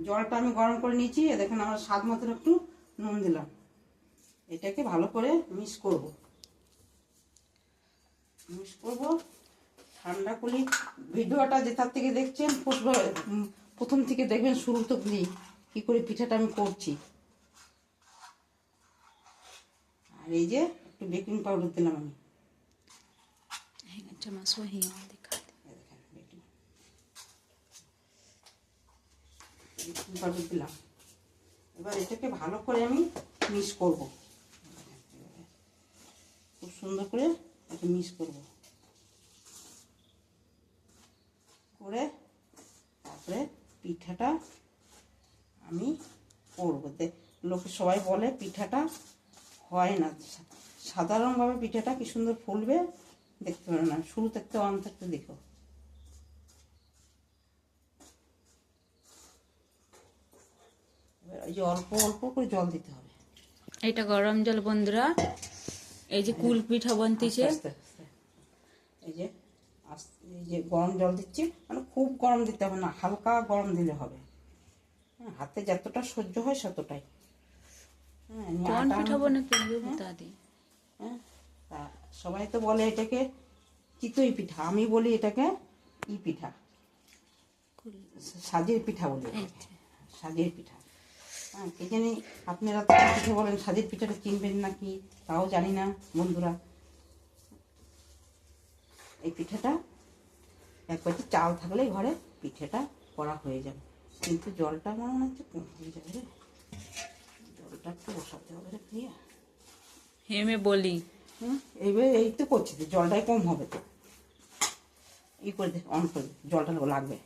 জলটা আমি গরম করে নিয়েছি। দেখেন আমার স্বাদ মতন একটু নুন দিলাম। এটাকে ভালো করে মিক্স করব। ঠান্ডা করলে ভিডিওটা যেটার থেকে দেখছেন প্রথম থেকে দেখবেন শুরু তো কি করে পিঠাটা আমি করছি। আর এই যে একটু বেকিং পাউডার দিলাম আমি। বেকিং পাউডার দিলাম। এবার এটাকে ভালো করে আমি মিক্স করব। খুব সুন্দর করে এটা মিক্স করব করে তারপরে পিঠাটা আমি করবো। লোকে সবাই বলে পিঠাটা হয় না, সাধারণভাবে পিঠাটা কি সুন্দর ফুলবে দেখতে পারে না। শুরু থাকতে অন থাকতে দেখো। এই যে অল্প অল্প করে জল দিতে হবে। এটা গরম জল বন্ধুরা। এই যে কুল পিঠা বনতেছে। এই যে গরম জল দিচ্ছি, মানে খুব গরম দিতে হবে না, হালকা গরম দিলে হবে। হাতে যতটা সহ্য হয় ততটাই। সবাই তো বলে এটাকে চিতই পিঠা, আমি বলি এটাকে পিঠা, সাজের পিঠা বলি। সাজের পিঠা। কে জানি আপনারা তো পিঠে বলেন, সাজের পিঠাটা চিনবেন নাকি তাও জানি না বন্ধুরা। এই পিঠাটা এক বাটি চাল থাকলেই ঘরে পিঠেটা করা হয়ে যাবে। কিন্তু জলটা মনে হচ্ছে কম হয়ে যাবে রে, জলটা একটু বসাতে হবে রে প্রিয়া। হেমে বলি এইবার এই তো করছি, জলটাই কম হবে তো। করে দে, অন করে দে, জলটা লাগবে।